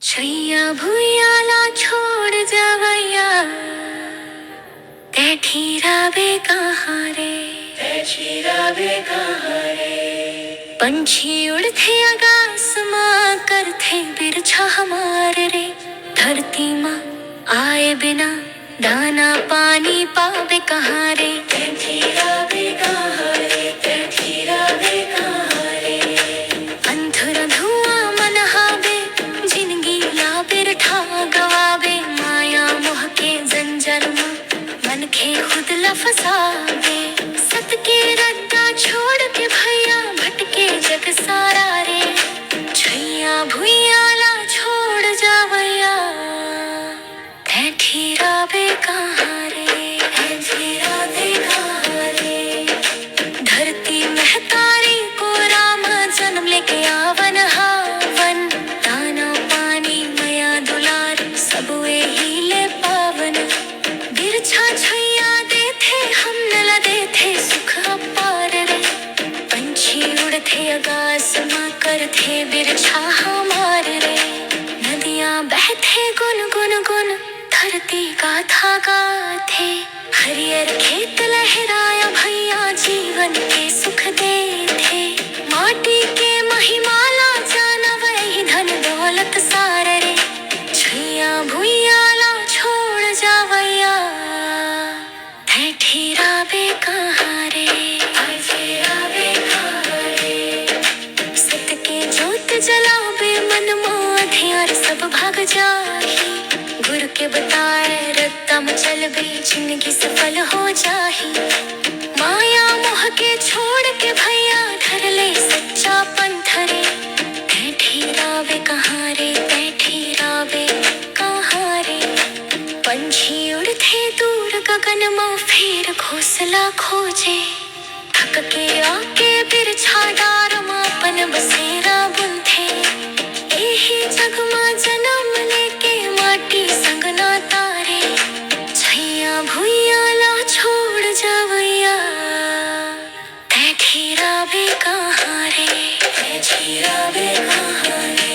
छैया भुइयाला छोड़ जावैया तैठीरावे कहाँ रे। पंछी उड़थे आकाश माँ करथे बिरछा हमार रे। धरती माँ आए बिना दाना पानी पावे कहाँ रे। तैठीरावे कहाँ रे, तैठीरावे कहाँ रे। अंधुर धुआं मन हावे जिंदगी ला बिरठा गवावे। माया मोह के जंजर में मन के खुद ला फसावे। सत के रद्दा छोड़ के भैया भटके जग सारा रे। छैया भुइयाला छोड़ जावैया तैठीरावे कहाँ रे, तैठीरावे कहाँ रे। धरती महतारी को राम जन्म लेके आवन हावन। दाना पानी मया दुलार सब वे ही ले पावन। बिरछा छैया देथे हम नला देथे सुख अपार रे। पंछी उड़थे आकाश माँ करथे बिरछा हमार रे। नदियाँ बहथे गुन गुन गुन धरती गाथा गाथे। हरियर खेत लहराया भैया जीवन के सुख देथे। माटी के महिमाला जाना वही धन दौलत सार रे। छैया भुइयाला छोड़ जावैया तैठीरावे कहाँ रे, तैठीरावे कहाँ रे। सत के जोत जलावे मन मोह अंधियार सब भाग जाही। गुरु के बताए रत्ता में चलबे जिंदगी सफल हो जाही। माया मोह के छोड़ के भैया धर ले सच्चा पंथ रे। तैठीरावे कहाँ रे, तैठीरावे कहाँ रे। पंछी उड़थे दूर गगन में फिर घोंसला खोजे। थक के आके बिरछा डार में अपन बसेरा बुनथे। एही जग में जन्म लेके माटी संग ना तारे। छैया भुइयाला छोड़ जावैया तैठीरावे कहाँ रे, तैठीरावे कहाँ रे।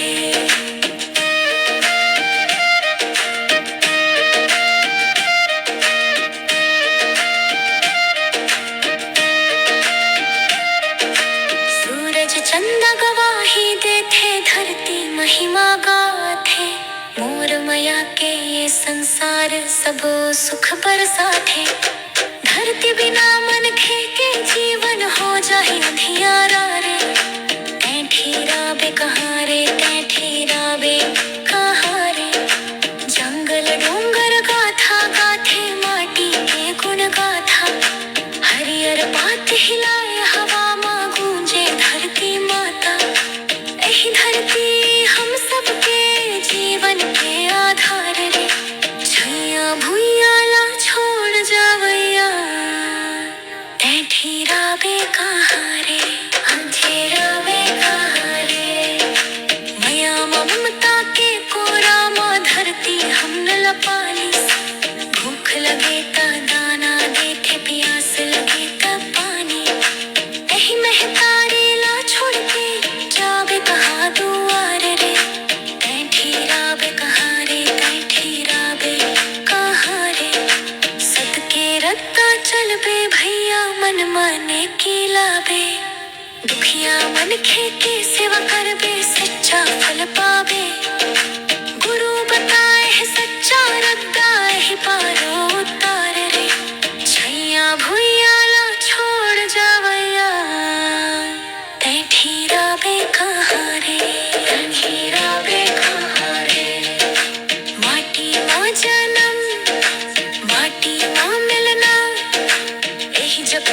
सूरज चंदा गवाही देथे धरती महिमा गाथे। मोर मया के ये संसार सब सुख बरसाथे। धरती बिना मन के जीवन हो जाए अंधियारा रे। तैठीरावे कहाँ रे, तैठीरावे कहाँ रे। जंगल डोंगर गाथा गाथे माटी के गुण गाथा। हरियर पात हिलाए हवा माँ गूंजे धरती माता। एही धरती हम सबके जीवन के आधार रे। छैया भुइयाला छोड़ जावैया तैठीरावे कहाँ रे, तैठीरावे कहाँ रे। मया ममता के कोरा माँ धरती हम न पाली। भूख लगे ता दाना देथे प्यास लगे ता पानी। एही महतारी ला छोड़ के जावे कहाँ दुआर रे। तैठीरावे कहाँ रे, तैठीरावे कहाँ रे। सत के रत्ता चलबे भैया मन माने की लावे। दुखिया मन के सेवा करबे सच्चा फल पावे। गुरु बताए है सच्चा रद्दा ही पारो उतार रे। छैया भुइयाला छोड़ जावैया तैठीरावे कहाँ रे, तैठीरावे कहाँ रे। माटी माँ जन्म माटी माँ मिलना एही जग